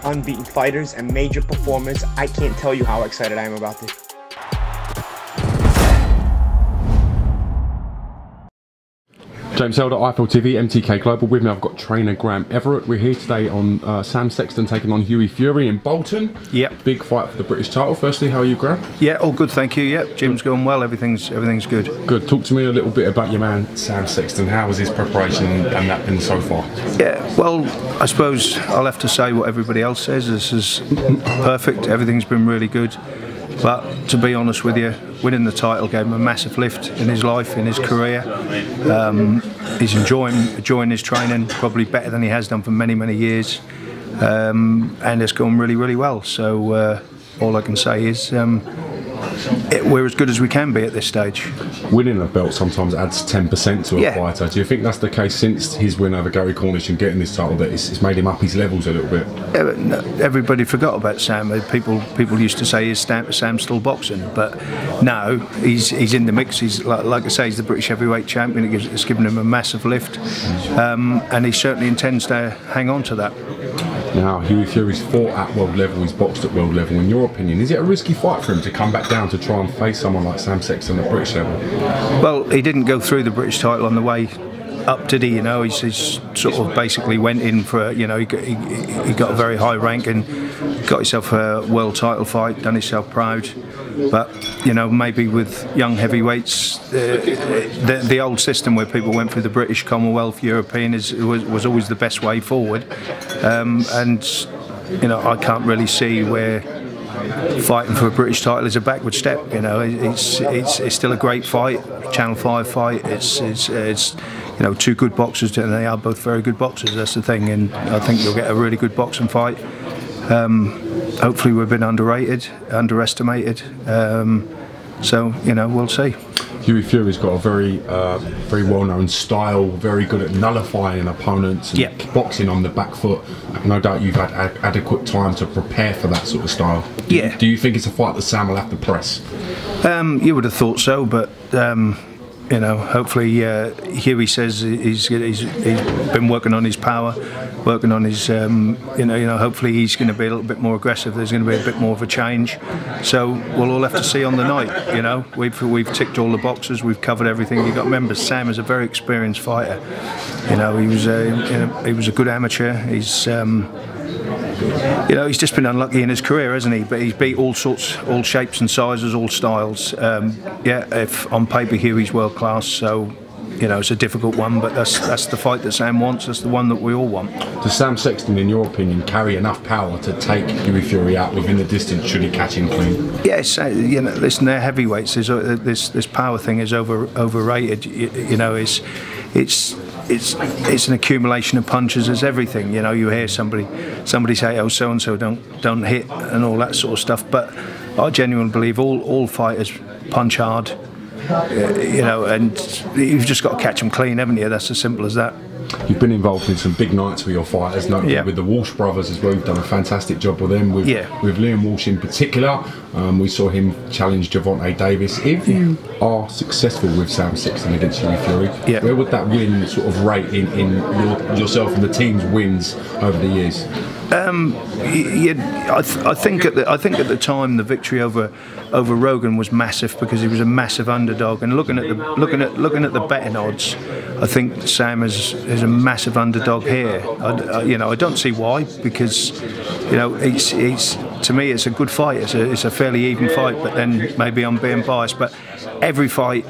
unbeaten fighters and major performers. I can't tell you how excited I am about this. James Helder, IFL TV, MTK Global. With me, I've got trainer Graham Everett. We're here today on Sam Sexton taking on Hughie Fury in Bolton. Yep. Big fight for the British title. Firstly, how are you, Graham? Yeah, all good, thank you. Yep, gym's going well. Everything's good. Good. Talk to me a little bit about your man, Sam Sexton. How was his preparation and that been so far? Yeah, well, I suppose I'll have to say what everybody else says. This is perfect. Everything's been really good. But to be honest with you, winning the title gave him a massive lift in his life, in his career. He's enjoying his training, probably better than he has done for many, many years. And it's going really, really well. So all I can say is we're as good as we can be at this stage. Winning a belt sometimes adds 10% to a Yeah. fighter. Do you think that's the case since his win over Gary Cornish and getting this title, that it's made him up his levels a little bit? Everybody forgot about Sam. People used to say, "Is Sam still boxing?" But now he's in the mix. He's like I say, he's the British heavyweight champion. It's given him a massive lift, and he certainly intends to hang on to that. Now, Hughie Fury's fought at world level, he's boxed at world level. In your opinion, is it a risky fight for him to come back down to try and face someone like Sam Sexton at British level? Well, he didn't go through the British title on the way up, did he? You know, he's sort of basically went in for, you know, he got a very high rank and got himself a world title fight, done himself proud. But, you know, maybe with young heavyweights, the old system where people went through the British, Commonwealth, European was always the best way forward. And, you know, I can't really see where fighting for a British title is a backward step. You know, it's still a great fight, Channel 5 fight. It's you know, two good boxers, and they are both very good boxers. That's the thing, and I think you'll get a really good boxing fight. Hopefully we've been underestimated. So, you know, we'll see. Hughie Fury's got a very well-known style, very good at nullifying opponents and boxing on the back foot. No doubt you've had adequate time to prepare for that sort of style. Do you think it's a fight that Sam will have to press? You would have thought so, but you know, hopefully Hughie says he's been working on his power, working on his, you know, hopefully he's going to be a little bit more aggressive. There's going to be a bit more of a change. So we'll all have to see on the night. You know, we've ticked all the boxes, we've covered everything. You've got to remember, Sam is a very experienced fighter. You know, he was a good amateur. He's you know, he's just been unlucky in his career, hasn't he? But he's beat all sorts, all shapes and sizes, all styles. Yeah, if on paper Hughie's world class, so you know it's a difficult one. But that's the fight that Sam wants. That's the one that we all want. Does Sam Sexton, in your opinion, carry enough power to take Hughie Fury out within the distance should he catch him clean? Yes, you know, listen, they're heavyweights. This power thing is overrated. You know, it's an accumulation of punches as everything. You know, you hear somebody say, "Oh, so and so don't hit," and all that sort of stuff. But I genuinely believe all fighters punch hard. You know, and you've just got to catch them clean, haven't you? That's as simple as that. You've been involved in some big nights for your fighters, notably with the Walsh brothers as well. You've done a fantastic job with them, with Liam Walsh in particular. We saw him challenge Javante Davis. If you are successful with Sam Sexton against Hughie Fury, where would that win sort of rate in yourself and the team's wins over the years? I think at the time the victory over Rogan was massive because he was a massive underdog. And looking at the betting odds, I think Sam is a massive underdog here. You know, I don't see why, because you know to me it's a good fight. It's a fairly even fight. But then maybe I'm being biased. But every fight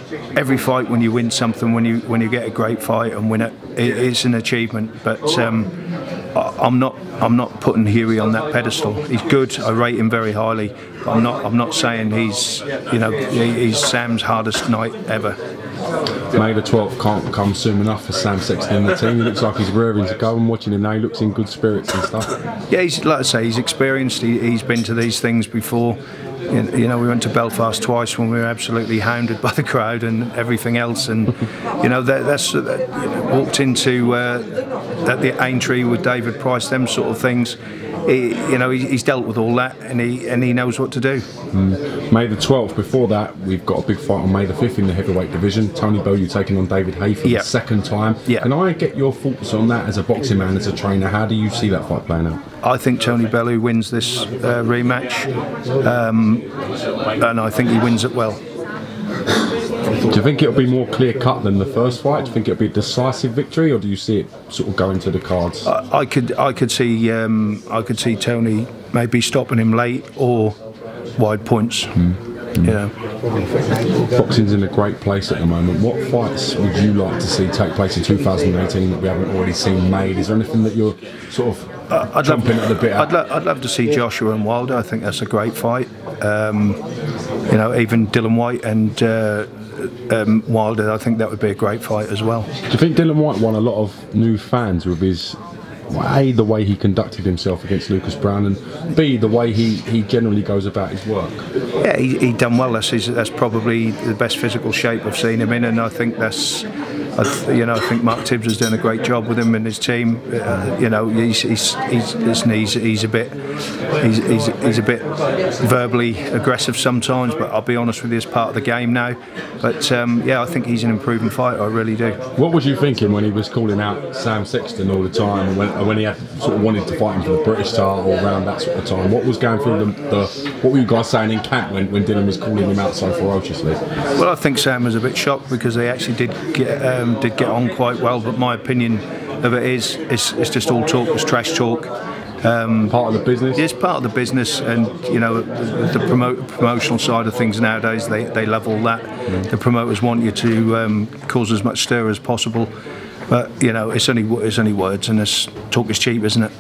when you win something, when you get a great fight and win it, it's an achievement. But I'm not putting Hughie on that pedestal. He's good. I rate him very highly. But I'm not saying he's Sam's hardest night ever. May the 12th can't come soon enough for Sam Sexton and the team. He looks like he's raring to go, and watching him now, he looks in good spirits and stuff. Yeah, like I say, he's experienced. He's been to these things before. You know, we went to Belfast twice when we were absolutely hounded by the crowd and everything else, and you know walked into at the Aintree with David Price, them sort of things. he's dealt with all that, and he knows what to do. May the 12th. Before that, we've got a big fight on May the 5th in the heavyweight division. Tony Bellew taking on David Haye for the second time. Can I get your thoughts on that as a boxing man, as a trainer? How do you see that fight playing out? I think Tony Bellew wins this rematch, and I think he wins it well. Do you think it'll be more clear cut than the first fight? Do you think it'll be a decisive victory, or do you see it sort of going to the cards? I could see Tony maybe stopping him late or wide points. Boxing's in a great place at the moment. What fights would you like to see take place in 2018 that we haven't already seen made? Is there anything that you're sort of jumping at the bit at? I'd love to see Joshua and Wilder. I think that's a great fight. Even Dylan White and Wilder, I think that would be a great fight as well. Do you think Dylan White won a lot of new fans with his the way he conducted himself against Lucas Brown, and B, the way he generally goes about his work? Yeah, he done well. That's probably the best physical shape I've seen him in, and I think I think Mark Tibbs has done a great job with him and his team. He's a bit verbally aggressive sometimes, but I'll be honest with you, it's part of the game now. But I think he's an improving fighter. I really do. What was you thinking when he was calling out Sam Sexton all the time, and when he had sort of wanted to fight him for the British title around that sort of time? What was going through what were you guys saying in camp when Dylan was calling him out so ferociously? Well, I think Sam was a bit shocked because they actually did get on quite well, but my opinion of it is it's just all talk, it's trash talk. Part of the business? It's part of the business, and the promotional side of things nowadays, they love all that. The promoters want you to cause as much stir as possible, but it's only words, and talk is cheap, isn't it?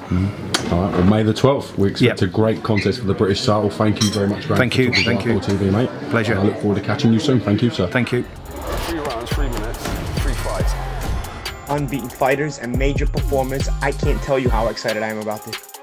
All right, well, May the 12th, we expect a great contest for the British title. Thank you very much, Graham. Thank you. TV, mate. Pleasure. And I look forward to catching you soon. Thank you, sir. Thank you. 3 rounds, 3 minutes, 3 fights. Unbeaten fighters and major performance. I can't tell you how excited I am about this.